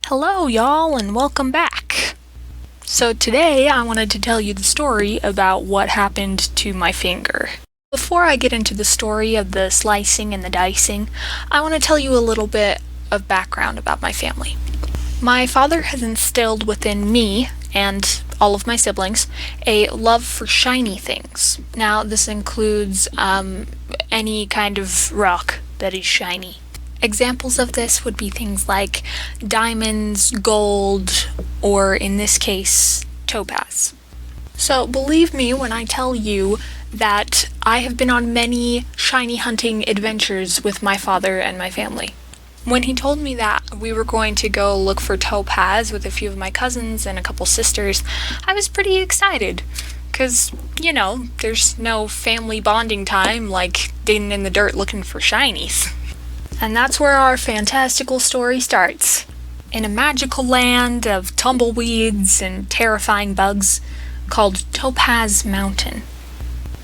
Hello, y'all, and welcome back. So today I wanted to tell you the story about what happened to my finger. Before I get into the story of the slicing and the dicing, I want to tell you a little bit of background about my family. My father has instilled within me and all of my siblings a love for shiny things. Now, this includes any kind of rock that is shiny. Examples of this would be things like diamonds, gold, or in this case, topaz. So believe me when I tell you that I have been on many shiny hunting adventures with my father and my family. When he told me that we were going to go look for topaz with a few of my cousins and a couple sisters, I was pretty excited. Because, there's no family bonding time like digging in the dirt looking for shinies. And that's where our fantastical story starts. In a magical land of tumbleweeds and terrifying bugs called Topaz Mountain.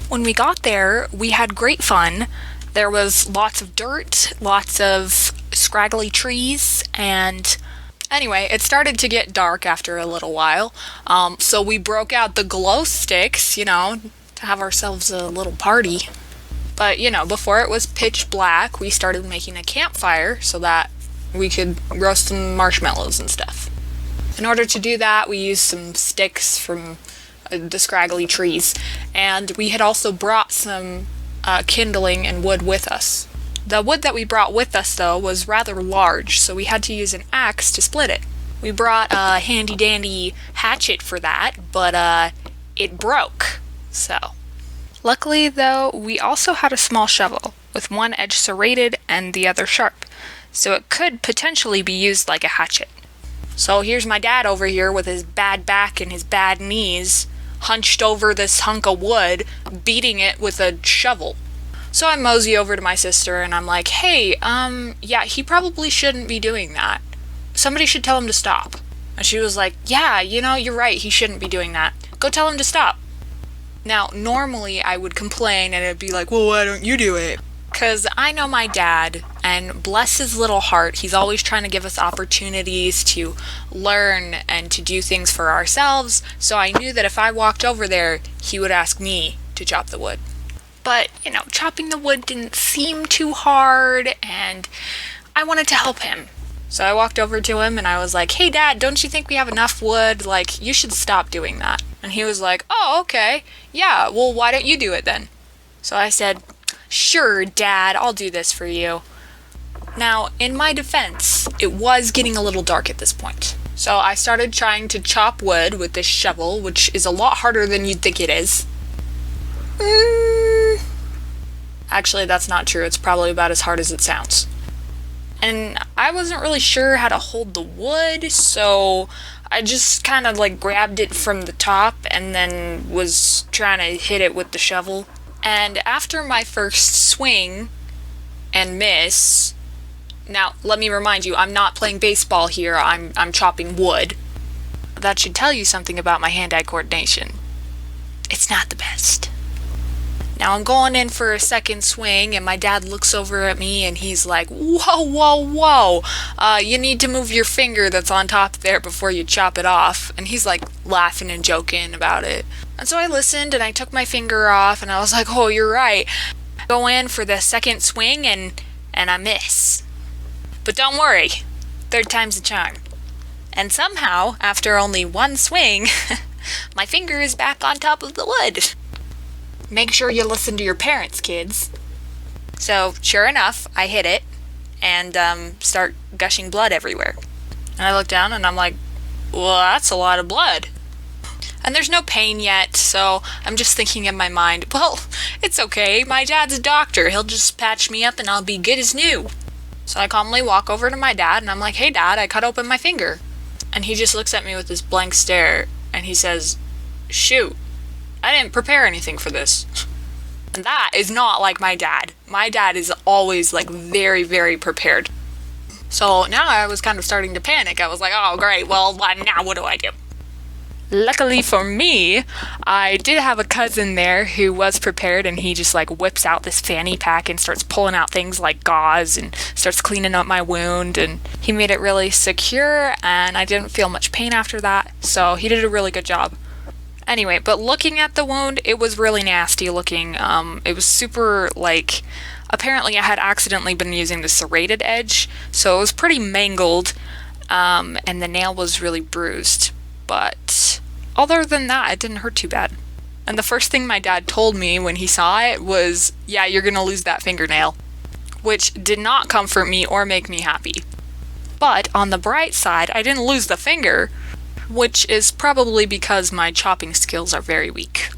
When we got there, we had great fun. There was lots of dirt, lots of scraggly trees, and anyway, it started to get dark after a little while. So we broke out the glow sticks, to have ourselves a little party. But, before it was pitch black, we started making a campfire so that we could roast some marshmallows and stuff. In order to do that, we used some sticks from the scraggly trees, and we had also brought some kindling and wood with us. The wood that we brought with us, though, was rather large, so we had to use an axe to split it. We brought a handy-dandy hatchet for that, but it broke, so... Luckily, though, we also had a small shovel, with one edge serrated and the other sharp, so it could potentially be used like a hatchet. So here's my dad over here with his bad back and his bad knees, hunched over this hunk of wood, beating it with a shovel. So I mosey over to my sister and I'm like, hey, yeah, he probably shouldn't be doing that. Somebody should tell him to stop. And she was like, yeah, you're right, he shouldn't be doing that. Go tell him to stop. Now, normally I would complain and it'd be like, well, why don't you do it? Because I know my dad, and bless his little heart, he's always trying to give us opportunities to learn and to do things for ourselves, so I knew that if I walked over there, he would ask me to chop the wood. But, chopping the wood didn't seem too hard, and I wanted to help him. So I walked over to him and I was like, hey Dad, don't you think we have enough wood? Like, you should stop doing that. And he was like, oh, okay. Yeah, well, why don't you do it then? So I said, sure, Dad, I'll do this for you. Now, in my defense, it was getting a little dark at this point. So I started trying to chop wood with this shovel, which is a lot harder than you'd think it is. Actually, that's not true. It's probably about as hard as it sounds. And I wasn't really sure how to hold the wood, so I just kind of grabbed it from the top and then was trying to hit it with the shovel. And after my first swing and miss, now let me remind you, I'm not playing baseball here, I'm chopping wood. That should tell you something about my hand-eye coordination. It's not the best. Now I'm going in for a second swing and my dad looks over at me and he's like, whoa, you need to move your finger that's on top there before you chop it off. And he's laughing and joking about it. And so I listened and I took my finger off and I was like, oh, you're right. Go in for the second swing and I miss. But don't worry, third time's a charm. And somehow, after only one swing, my finger is back on top of the wood. Make sure you listen to your parents, kids. So, sure enough, I hit it and start gushing blood everywhere. And I look down and I'm like, well, that's a lot of blood. And there's no pain yet, so I'm just thinking in my mind, well, it's okay. My dad's a doctor. He'll just patch me up and I'll be good as new. So I calmly walk over to my dad and I'm like, hey, Dad, I cut open my finger. And he just looks at me with this blank stare and he says, shoot. I didn't prepare anything for this. And that is not like my dad. My dad is always very, very prepared. So now I was kind of starting to panic. I was like, oh great, well now what do I do? Luckily for me, I did have a cousin there who was prepared, and he just like whips out this fanny pack and starts pulling out things like gauze and starts cleaning up my wound, and he made it really secure and I didn't feel much pain after that, so he did a really good job. Anyway, but looking at the wound, it was really nasty looking. It was super like, apparently I had accidentally been using the serrated edge, so it was pretty mangled, and the nail was really bruised. But other than that, it didn't hurt too bad. And the first thing my dad told me when he saw it was, yeah, you're gonna lose that fingernail, which did not comfort me or make me happy. But on the bright side, I didn't lose the finger, which is probably because my chopping skills are very weak.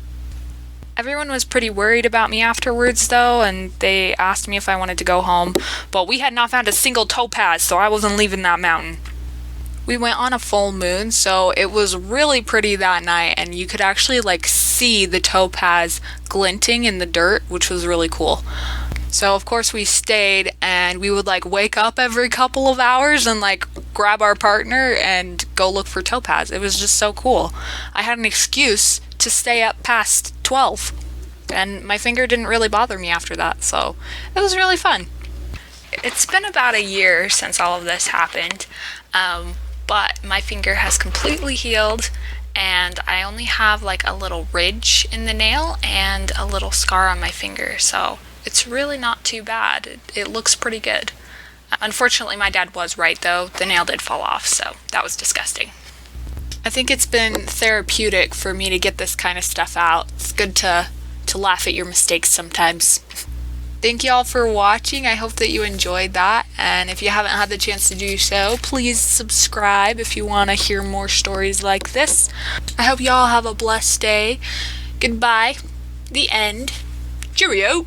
Everyone was pretty worried about me afterwards though, and they asked me if I wanted to go home, but we had not found a single topaz, so I wasn't leaving that mountain. We went on a full moon, so it was really pretty that night, and you could actually like see the topaz glinting in the dirt, which was really cool. So of course we stayed, and we would like wake up every couple of hours and like grab our partner and go look for topaz. It was just so cool. I had an excuse to stay up past 12, and my finger didn't really bother me after that, so it was really fun. It's been about a year since all of this happened, but my finger has completely healed, and I only have like a little ridge in the nail and a little scar on my finger, so it's really not too bad. It looks pretty good. Unfortunately, my dad was right though. The nail did fall off, so that was disgusting. I think it's been therapeutic for me to get this kind of stuff out. It's good to laugh at your mistakes sometimes. Thank you all for watching. I hope that you enjoyed that. And if you haven't had the chance to do so, please subscribe if you want to hear more stories like this. I hope you all have a blessed day. Goodbye. The end. Cheerio.